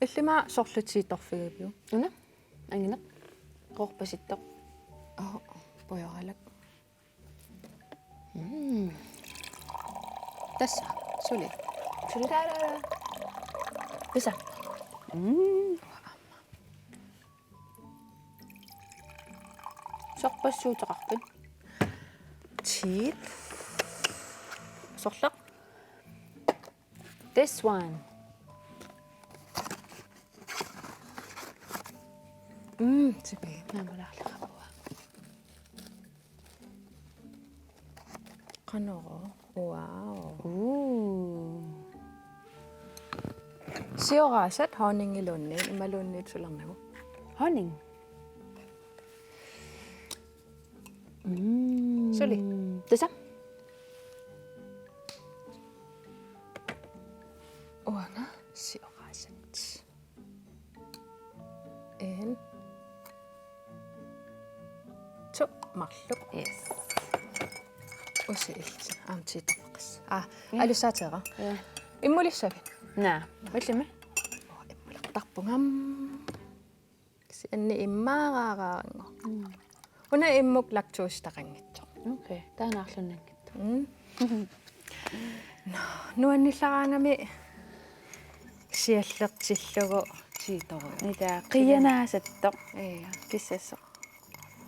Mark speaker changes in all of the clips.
Speaker 1: Illima sorlutiitorfigappiu.
Speaker 2: Una angina qorpasittoq.
Speaker 1: Pojoralak.
Speaker 2: Tässä
Speaker 1: Suli.
Speaker 2: Sulitaara. Tässä. Sorpassuutaqarpin.
Speaker 1: Cheat. Sorlaq.
Speaker 2: This one.
Speaker 1: Tipi.
Speaker 2: Namalaqlaqapua.
Speaker 1: Qanoro. Wow. Siorasat honningilunni imalunniit sularnagu.
Speaker 2: Honning.
Speaker 1: Suli.
Speaker 2: Tässä.
Speaker 1: Uanga siorasat. En. To marluk.
Speaker 2: Yes.
Speaker 1: Usiilti. Tiitorqas. Alussaatera.
Speaker 2: Ja.
Speaker 1: Immulissavi.
Speaker 2: Nää. Vallemme.
Speaker 1: Immulartarpungam. Anni immaaraaraango. Una immuk laktuustaqangitso.
Speaker 2: Okay. Tää on arlunnangit.
Speaker 1: Nuannillaraangami siallertillugu tiitoru.
Speaker 2: Niitä qiyanaasattoq.
Speaker 1: Iya.
Speaker 2: Kissassoq.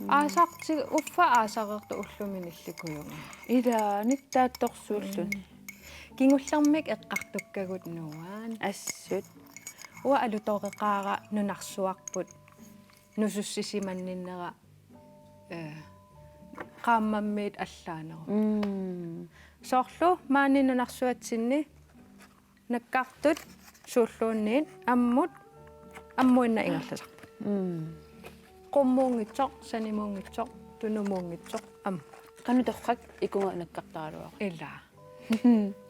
Speaker 1: Aasarti uffa aasarertu ulluminillikuyunga.
Speaker 2: Ida nittaattorsuullun.
Speaker 1: Kingullermik eqqartukkagut nuaan.
Speaker 2: Assut.
Speaker 1: Ua alutoqeqaara nunarsuarput nusussisimanninnera qaammammit allaaneru. Soorlu maani nunarsuatsinni nakkartut suulluunniin ammuinna ingerlasarput. Qummuungitsoq sanimuungitsoq tunumuungitsoq
Speaker 2: Qanutorqak ikunga nakkartaaluaq.
Speaker 1: illa.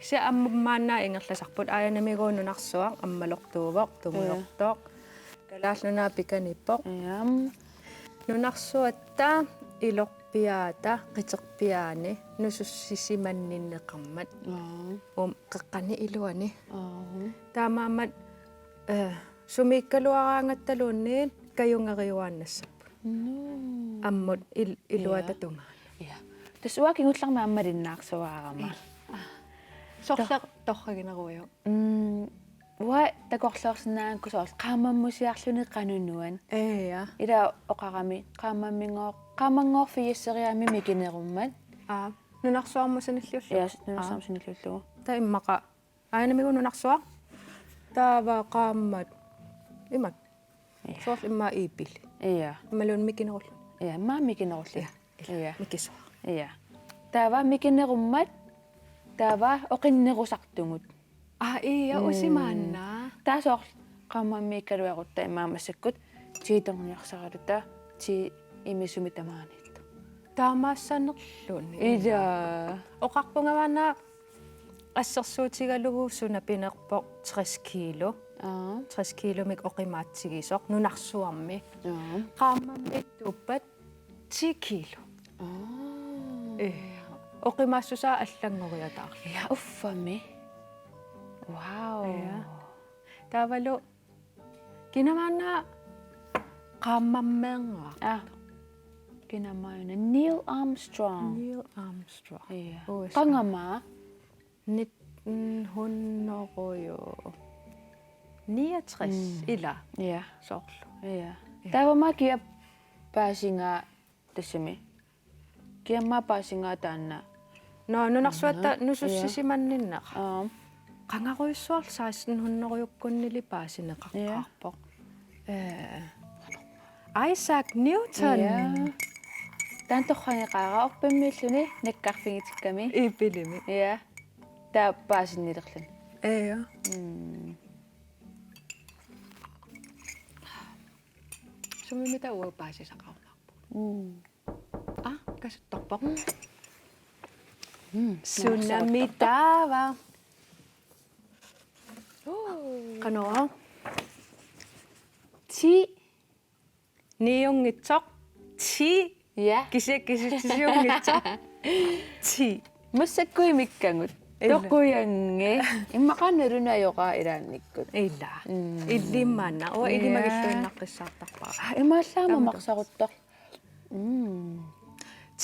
Speaker 1: Se ammaanna ingerlasarput aayanamiguununarsuaq ammalortuuvoq tumulortoq kalaalnunaa pikanippoq nunarsuatta ilorpiaata qiterpiaani nusussisimanninneqarmat qeqqani iluani taamaammat sumiikkaluaraangattaluunniin kajungeriuaannassappu ammut iluatatunga
Speaker 2: Ja. Tässä kingullarma ammalinnaarsuaarama.
Speaker 1: sorleq torragineruyo
Speaker 2: Wa takorlorsinnaankusoorl qaamammusiarluni qanunuan.
Speaker 1: eya
Speaker 2: Ida oqarami qaammangoorfiisseriami mikinerummat.
Speaker 1: nunarsuarmusanilliullu
Speaker 2: Ja nunarsaamsinillullugu.
Speaker 1: ta immaqa aayanamiguununarsuaq taava qaammat imak soorl immaa iipilli
Speaker 2: Iya.
Speaker 1: immaluun mikinerullu
Speaker 2: Iya, maa mikinerullu. Iya.
Speaker 1: mikisuaq
Speaker 2: Iya. Taava mikinerummat. Taava oqinnerusartungut.
Speaker 1: iya usimaanna
Speaker 2: Taasoorl qaamammiikkaluaqutta imaamassakut tiitorniarsaraluta ti imissumitamaaniittu.
Speaker 1: taamaassanerluni
Speaker 2: Ida.
Speaker 1: oqarpungamaana assersuutigalugu sunapinerpoq 60 kilo 60 kilomik oqimaatsigisoq nunarsuarmi qaamammit tuppat 10 kilo oqimaassusaa allangoriataarlu
Speaker 2: Ja uffami. Wow.
Speaker 1: taavalu kinamaana qaamammeanga
Speaker 2: Kinamaina Neil Armstrong.
Speaker 1: Neil Armstrong
Speaker 2: Iya.
Speaker 1: Uus.
Speaker 2: Qangamaa.
Speaker 1: nit hunnoruyo 69 ila
Speaker 2: Iya.
Speaker 1: soorlu
Speaker 2: Iya. Taavamaa kia paasinga tassami. Kiammaa paasinga taanna.
Speaker 1: nunarsuatta nusussisimanninneqa
Speaker 2: Um.
Speaker 1: qangaruissuarl 1600 paasineqarqarpoq Isaac Newton
Speaker 2: Taantorrangeqaaqa orpammiilluni nakkarfingitikkami.
Speaker 1: ipilimi
Speaker 2: Iya. Taa paasinnilerlun.
Speaker 1: eya sumimita ua paasisaqarnarpu kasuttorpoq sunamitaava qanoa
Speaker 2: Ti.
Speaker 1: niungitsoq ti
Speaker 2: Ja.
Speaker 1: kisisiungitsoq ti
Speaker 2: Mussakkuimikkangut. Tokkuyange. Imaqanerunayuqa ilaannikkut.
Speaker 1: Illa. Illimmaanna. Uwa illimagilluinnaqqissaartarpaa.
Speaker 2: Imaallaama maqsaquttar.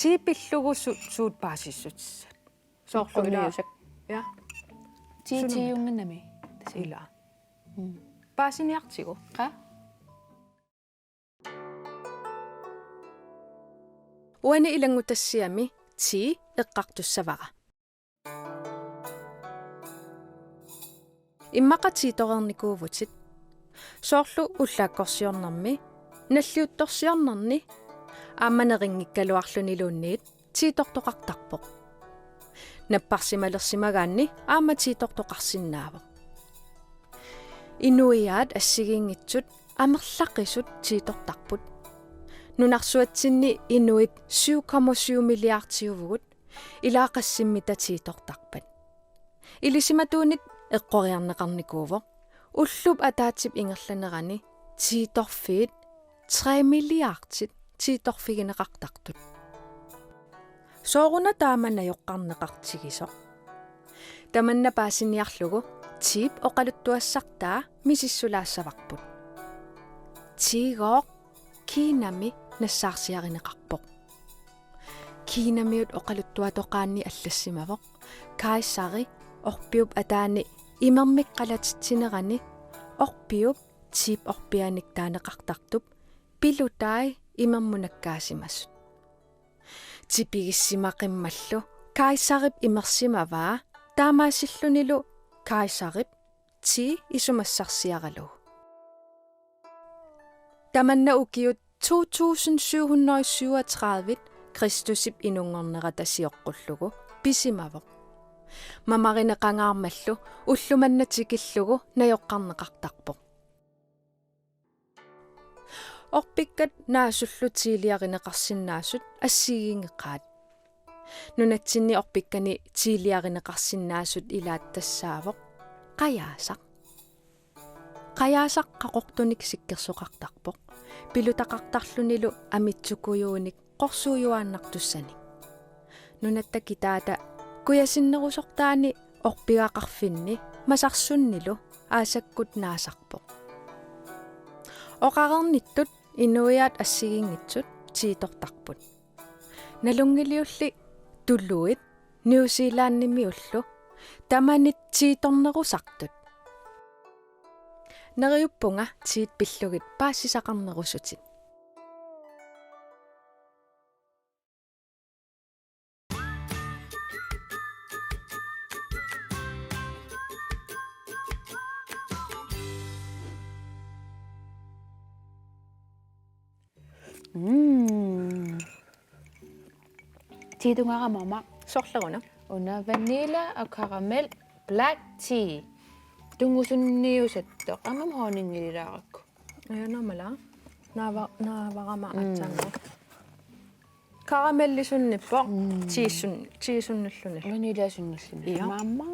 Speaker 1: Tiipillugu suut paasissutissa.
Speaker 2: Soorlumiusak.
Speaker 1: Ja.
Speaker 2: Tiitiunginnami.
Speaker 1: Illa. Paasiniartigu.
Speaker 2: Qa?
Speaker 1: Uani ilangutassiami tii eqqartussavaqa. Immaqatiitorernikuuvutit. Soorlu ullaakkorsiornermi, nalliuttorsiornerni, aammanerinngikkaluarluniluunniit tiitortoqartarpoq. Napparsimalersimagaanni aama tiitortoqarsinnaavoq. Inuiaat assigiingitsut amerlaqisut tiitortarput. Nunarsuatsinni inuit 7,7 milliartiuvugut ilaaqassimmita tiitortarpat. Ilisimatuunit eqqoriarneqarnikuuvoq. Ullup ataatip ingerlanerani tiitorfiit 3 milliartit tiitorfigineqartartut. Sooruna taamanna joqqarneqartigisoq. Tamanna paasiniarlugu tiip oqaluttuassartaa misissulaassavarput. Tiigooq kiinami nassaarsiarineqarpoq. Kiinamiut oqaluttuatoqaanni аллассимавоq kaaissari orpiup ataani imermiqqalatittinerani orpiup tiip orpianik taaneqartartup pilutai imermunakkaasimassut. Tipigissимақиммаллу kaaissarip imersimavaa taamaassillunilu kaaissarip ti isumassarsiaralu. Tamanna ukiut 2737 Kristusip inungorneratasiorqullugu pisimavoq. Mamarineqangaarmallu ullumannatikillugu najoqqarneqartarpoq. Orpikkat naasullu-tiiliarineqarsinnaassut assigiingeqaat. Nunatsinni orpikkani tiiliarineqarsinnaassut ilaattassaavoq qayaasaq. Qayaasaq qaqortunik sikkersoqartarpoq. Pilutaqartarlunilu amitsukujuunik qorsuujuaannartussani. Nunatta kitaata kuyasinnerusortaani orpigaqarfinni masarsunnilu aasakkut naasarpoq. Oqarernittut inuiaat assigiingitsut tiitortarput. Nalungiliulli tulluit New Zealandnimiullu tamanit tiitornerusartut. Neriuppunga tiit pillugit paassisaqarnerusutit.
Speaker 2: Tiidungaramorma.
Speaker 1: Sorleruna.
Speaker 2: Una vanilla og karamel black tea. Tungusunniusattoq amam hooningililaarakku.
Speaker 1: Namala. Naavaqama atsango. Karamellisunnippoq tiisunnulluни.
Speaker 2: Vanilla sunnulluni.
Speaker 1: Ja.
Speaker 2: Mamma.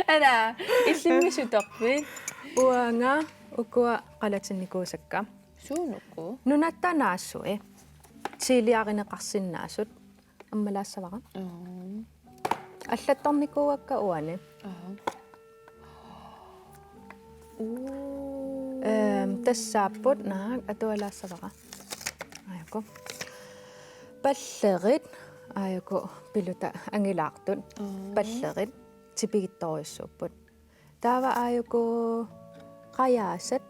Speaker 2: Ana illimmisutaqvit.
Speaker 1: Uanga ukua qalatinnikusakka.
Speaker 2: Suunukku.
Speaker 1: Nunattanaassuи. Tiiliarineqarsinnaasut аммалаассавара. Аллатторникууакка уани. Тассааппут наак атуалаассавара. Аяко. Паллерит аяко пилута ангилаартут. Паллерит типигитториуссууппут. Таава аяко qayaasat.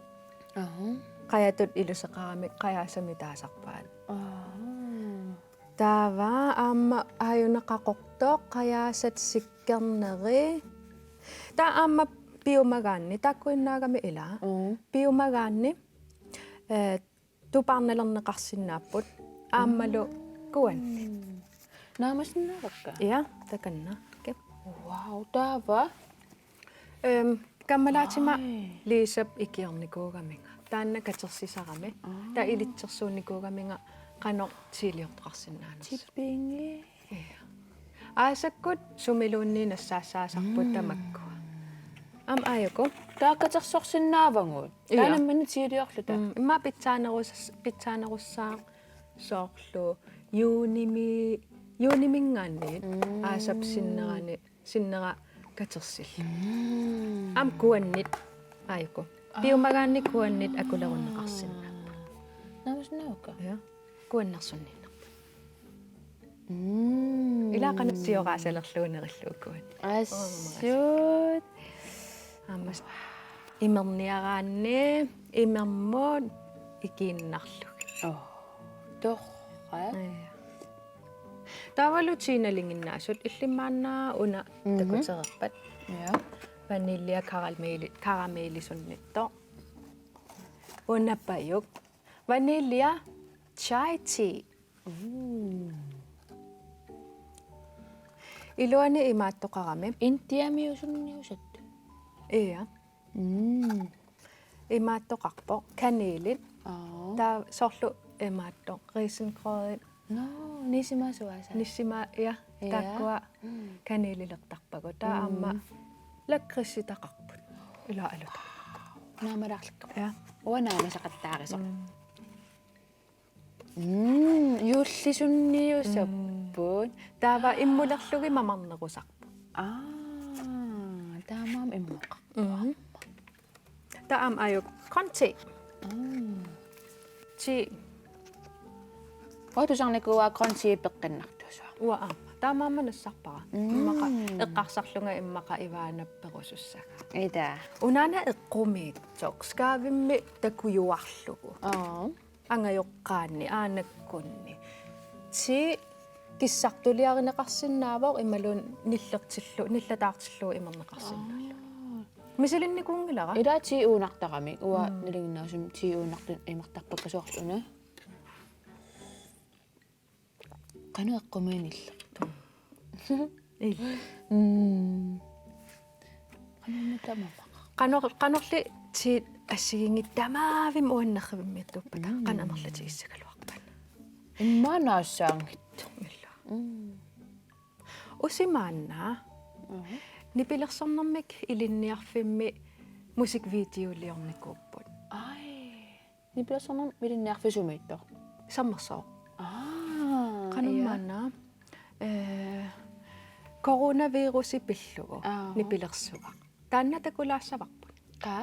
Speaker 1: Qayatut ilusaqarami qayaasami taasarpaat. Taava aamma ayunaqaqortoq qayaasat sikkerneri. Ta aamma piumagaanni takkuinnaagami ila. Piumagaanni tuparnalerneqarsinnaapput aammalu kuanni.
Speaker 2: Naamasnaavakka.
Speaker 1: Ja, takanna.
Speaker 2: Wow, taava.
Speaker 1: Kammalaatima liisap ikiornikuugaminga. Taanna katersisarami. Ta ilitsersuunnikuugaminga qanoq tiiliortoqarsinnaanas.
Speaker 2: Tippingi.
Speaker 1: Aasakkut sumiluunni nassaasaasarput tamakkua. Am ayuku.
Speaker 2: Taakatersorsinnaavangut. Taanammanni tiiliorluta.
Speaker 1: Imma pitsaanerussaa soorlu juunimingaanniit aasap sinnera katersill am kuannit aayuku piumagaanni kuannit akulerunneqarsinna
Speaker 2: Namusnauka.
Speaker 1: ja kuannersunninna ilaqanassioraasalerluunerilluukkuat
Speaker 2: Assut.
Speaker 1: аммас имерниараанни имермуут икииннарлуг
Speaker 2: Torra.
Speaker 1: тавалутииналингиннаасут иллимааннаа уна такутерерпат
Speaker 2: Ja.
Speaker 1: ванилиа карамеилисуннитто унаппаюк ванилиа chai tea илуани имааттоқарами
Speaker 2: Intiamiusunniusat.
Speaker 1: иа имааттоқарпо канилит таа сорлу имаатто рисенкрødet
Speaker 2: No, nisimasuasa.
Speaker 1: ниссима иа таккуа канилилертарпагу таа амма лаккрисситақарпут ила алута
Speaker 2: Naamararlikka.
Speaker 1: иа
Speaker 2: Uanaanasaqattaarisaq. Yullisunniusapput.
Speaker 1: таава иммулерлуги мамарнерусарпу
Speaker 2: Taamaam immoq.
Speaker 1: таам аюк конти чи
Speaker 2: Otusarnikuwa konsi peqqannartusa.
Speaker 1: уаа таамаама нассарпара иммақа эққарсарлунга иммаqa иваанапперусуссага
Speaker 2: Ida.
Speaker 1: унаана эққумиитсоқ скаавимми такуюарлугу ангайоққаанни аанаккунни ти киссартулиаринеқарсинаавоо ималуун ниллатаартиллуу имернеқарсинаалу мисилинникуунгилара
Speaker 2: Ida ti uunartarami. Uwa nilinginnaasum ti uunartun imartarpakkasuarluna. Qanu eqqumiinillertu.
Speaker 1: qanorli ti ассигингиттамаавим уаннерривиммиаттуппата канамерлати иссагалуарпан
Speaker 2: Immaanaassaangit.
Speaker 1: илла усимаанна нипилерсорнэрмик илинниарфимми мусиквидеолиорникууппут
Speaker 2: Ai. Nipilassornam milinniarfisumiittor.
Speaker 1: саммерсоо
Speaker 2: Ah.
Speaker 1: канумаана коронавируси пиллугу нипилерсуга таанна такулаассаварпут
Speaker 2: Ka?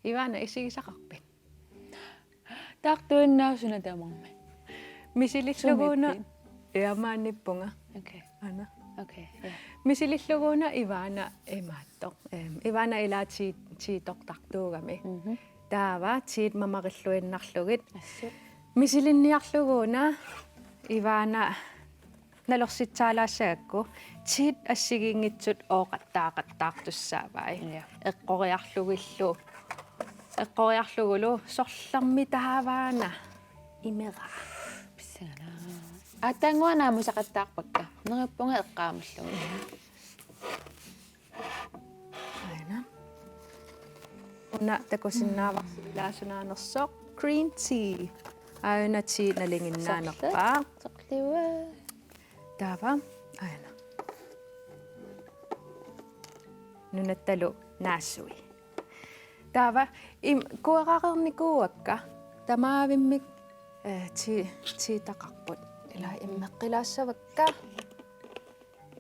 Speaker 1: Ivana isigisaqarpin.
Speaker 2: Taaqtuinnausuna taamormi.
Speaker 1: Misililluguna iamaannippunga.
Speaker 2: Okay.
Speaker 1: Ana.
Speaker 2: Okay. Yeah.
Speaker 1: Misililluguna Ivana imaattoq. Ivana ilaati tiitoqtartuugami. Taava tiit mamarilluinnarlugit.
Speaker 2: Assut.
Speaker 1: Misilinniarluguna Ivana nalorsitsaalaassagakku tiit assigingitsut ooqattaaqattaartussaavai. Eqqoriarlugulu sorlarmi taavaana imera.
Speaker 2: Pissangana. Atangwana musaqattaarpakka. Nerippunga eqqaamullugu.
Speaker 1: Aina. Una takusinnaavaqsi ilaasunaanersoq green tea. Aina tea nalinginnaanerpaa.
Speaker 2: Soqliwa.
Speaker 1: Taava aina. Nunattalu naassui. Taava kuaqaqernikuuakka tamaavimmik tea taqarput ila immeqqilaassavakka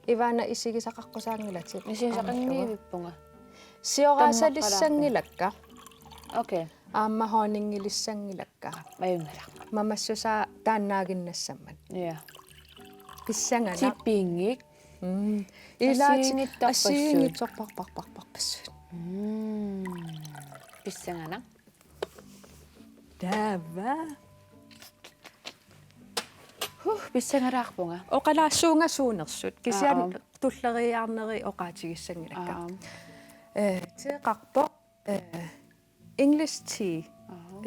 Speaker 1: Ivana isigisaqaqqusaaangilati.
Speaker 2: Misigisaqanniivippunga.
Speaker 1: Sioraasalissangilakka.
Speaker 2: Okay.
Speaker 1: Aamma hooningilissangilakka.
Speaker 2: Ayungalaq.
Speaker 1: Mamassusaa taannaaginnassamman.
Speaker 2: Yeah.
Speaker 1: Pissangana.
Speaker 2: Tippingik.
Speaker 1: Asiingitsorparparparpassut.
Speaker 2: Pissangana.
Speaker 1: Taava.
Speaker 2: Pissangaraarpunga.
Speaker 1: Oqalaassuunga suunersut. Kisian tulleriaarneri oqaatigissangilakka. Teeqarpoq English tea.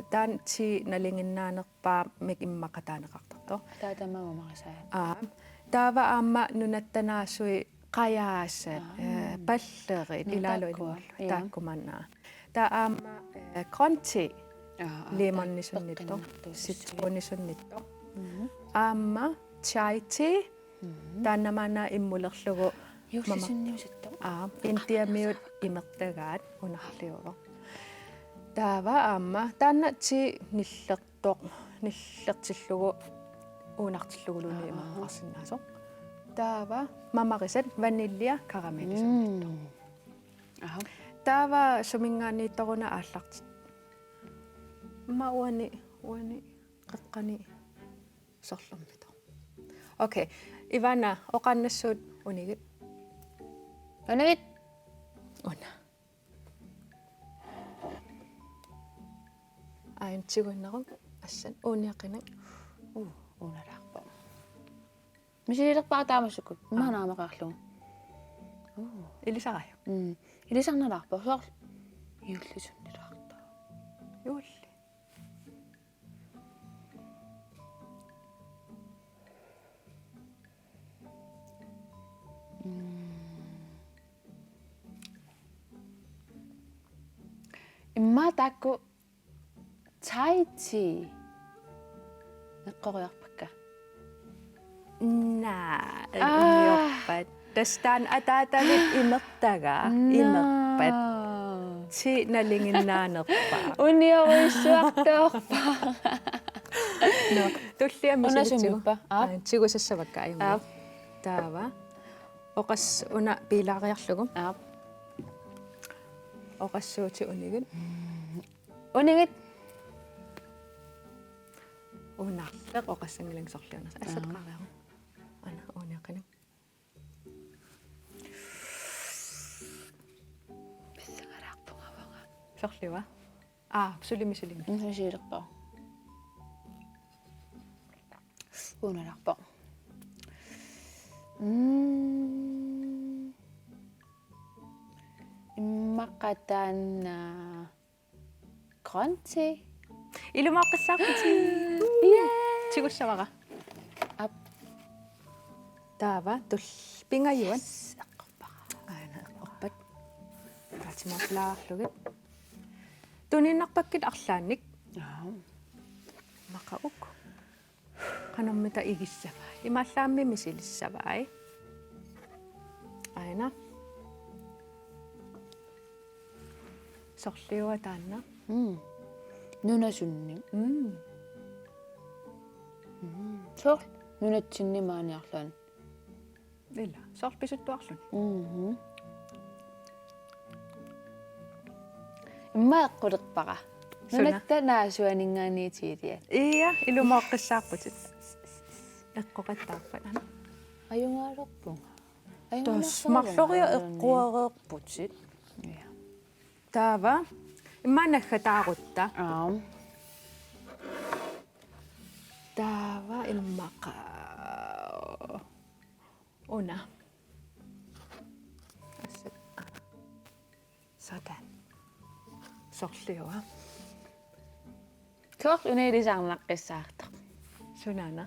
Speaker 1: Taan tea nalinginnaanerpaa mik immaqataaneqartartoq.
Speaker 2: Taatamaamamaqasaa.
Speaker 1: Taava aamma nunattanaasui qayaasat pallerit ilaaluinullu taakkumannaa. Ta aamma grøn tea lemonnisunnittoq citronisunnittoq. Aamma chai tea taannamaana immulerlugu
Speaker 2: Yuulisunniusittoq.
Speaker 1: intiamiut imertagaat unarliuva. Taava aamma taanna tea nillertillugu uunartilluguluni imerqarsinnaasoq. Taava mamarisat vanilja karamellisunnittoq. Taava sumingaanniittoruna aallartit. Ma uani qaqqani sorlormitoq. Okay, Ivana oqannassuut unigit.
Speaker 2: Unigit.
Speaker 1: Una. Aintiguinnerup assan uniaqqinak.
Speaker 2: Unaraarpa. Misilerpaa taamassukut. Maanaamaqaarlugu.
Speaker 1: Ilisarayo.
Speaker 2: Ilisarnalaarpa soor yuullisunniraarta.
Speaker 1: Juulli.
Speaker 2: Imma taakku chai tea. Neqqoriarpakka.
Speaker 1: Niorpat. Tastaan ataatavit imertaga imerpat. Tea nalinginnaanerpaa.
Speaker 2: Uniorisuartoorpa.
Speaker 1: No, tulliammi
Speaker 2: Unasumippa.
Speaker 1: tigusassavakka ayunga. Taava. Oqas una piilaariarlugu. Oqassuuti unigit.
Speaker 2: Unigit.
Speaker 1: Unarleq oqassangilangsorluunas. Assat qaariaru. Ana uniaqqinak.
Speaker 2: Pissangaraarpunga.
Speaker 1: Sorliwa. Sulimi.
Speaker 2: Misilerpa. Unaraarpa. Immaqataanna grøn tea.
Speaker 1: Ilumaqqissaarpiti. Tigussavaqa.
Speaker 2: Ap.
Speaker 1: Taava tulpingajuan.
Speaker 2: Eqqorpaqa.
Speaker 1: Aina eqqorpat. Taatimaplaarlugit. Tuninnarpakkit arlaannik. Maqauk. Qanermita igissavai. Imallaammi misilissavai. Aina. Sorliua taanna.
Speaker 2: Nunasunni. Soor nunatsinnimaaniarluan.
Speaker 1: Illa, sorpisuttuarluni.
Speaker 2: иммаэккулерпара
Speaker 1: Суна.
Speaker 2: нунаттанаасуанингаанниитиилиа
Speaker 1: Ia ilumooqqissaarputit. Eqqoqattaarpat ana.
Speaker 2: аюнгаалерпунга
Speaker 1: Марлориа эққуареерпутит. Таава имманаггатаарутта. Таава иммаqa. Una. Sådan. Sorliua.
Speaker 2: Kort unellisarnaqqissaartaq
Speaker 1: Sunana.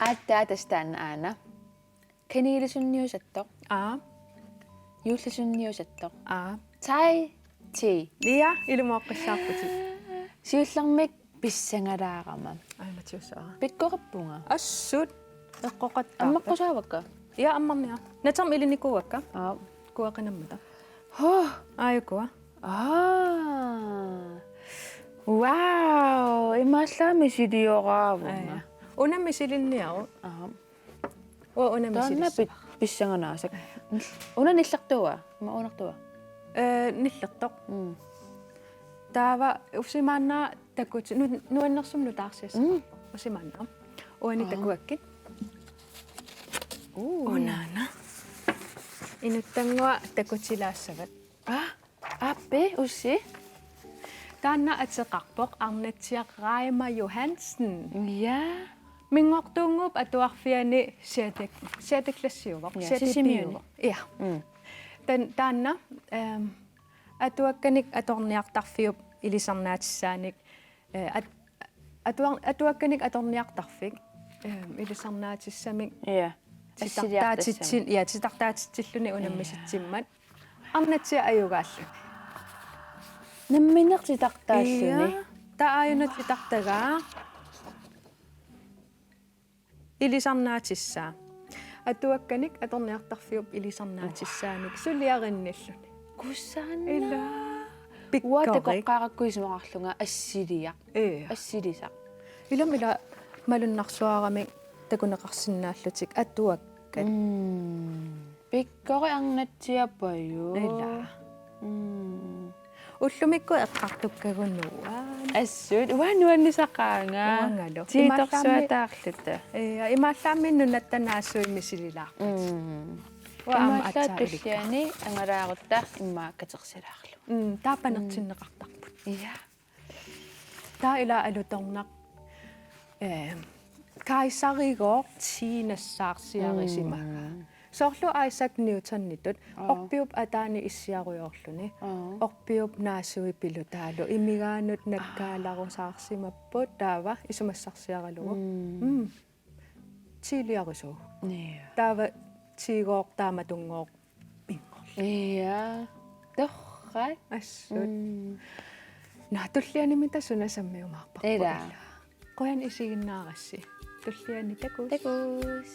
Speaker 2: ааттаатастаана аана каниилисунниусаттоq юуллисунниусаттоq tai ti
Speaker 1: Ia ilumooqqissaarputit.
Speaker 2: сиуллэрмик писсангалаарама
Speaker 1: Aimatiussaa.
Speaker 2: пиккораппунга
Speaker 1: Assut eqqoqattaa.
Speaker 2: аммаққусаавакка
Speaker 1: Ia ammarnia. Natam ilinikuakka.
Speaker 2: аа
Speaker 1: Kuaqinammata.
Speaker 2: хо
Speaker 1: Ayukua.
Speaker 2: вау имааллаами силиораавунга
Speaker 1: Unammi silinniaru. Unammi
Speaker 2: таанна
Speaker 1: silis.
Speaker 2: писсанганаасак унаниллартуа ма унартуа
Speaker 1: Nillertoq. Taava usimaanna takut nuannersumnu taarsiassa. Usimaanna. Uani takuakkin. Unaana. Inuttangua takutilaasavat.
Speaker 2: аппе усси
Speaker 1: Taanna ateqarpoq arnatsiaq Raima Johansen.
Speaker 2: я
Speaker 1: Mingortuungup atuarfiani siataklassiuvoq.
Speaker 2: Sisimiuni.
Speaker 1: Ia. Taanna atuakkanik atorniartarfiup ilisarnaatissaanik atuakkanik atorniartarfik ilisarnaatissami
Speaker 2: я
Speaker 1: titartaatitsin ja titartaatitsilluni unammisitsimmat arnatsia ayugaallu
Speaker 2: намминертитартааллуни
Speaker 1: тааюнат итартагаа ilisarnaatисsaa atuakkanik atorniartarfiup ilisarnaatissaanik suliarinниллуни
Speaker 2: куссаанна
Speaker 1: ила
Speaker 2: уатекоққараккуисмақарлунга ассилиа ассилисақ
Speaker 1: илам ила малуннарсуарами такунеқарсинааллутик atuakkat
Speaker 2: пиккори арнатсиаппаю
Speaker 1: ила уллумикку эққартуккагуннуа
Speaker 2: ассуут уануаннисақаанга
Speaker 1: уангалу
Speaker 2: тииторсуатаарлута
Speaker 1: имааллаамминну наттанаассуимми силилаар уаама
Speaker 2: имааллаатуллиани ангалаарутта иммааккатерсилаарлу
Speaker 1: таапанертиннеқартарпут
Speaker 2: я
Speaker 1: таа ила алуторнақ кайсаригоо тинассаарсиарисимага соорлу Isaac Newton-нитут орпиуп атаани иссиаруйоорлуни орпиуп наасуи пилутаалу имигаанут наккааларусаарсимаппут таава исумассарсиаралугу тилиарису таава тигоор тааматунгоор пингор
Speaker 2: я торрай
Speaker 1: ассут натуллианими тассунасаммиумаарпарпу
Speaker 2: эла
Speaker 1: qoyan isigиннаарасси туллиани такус
Speaker 2: такус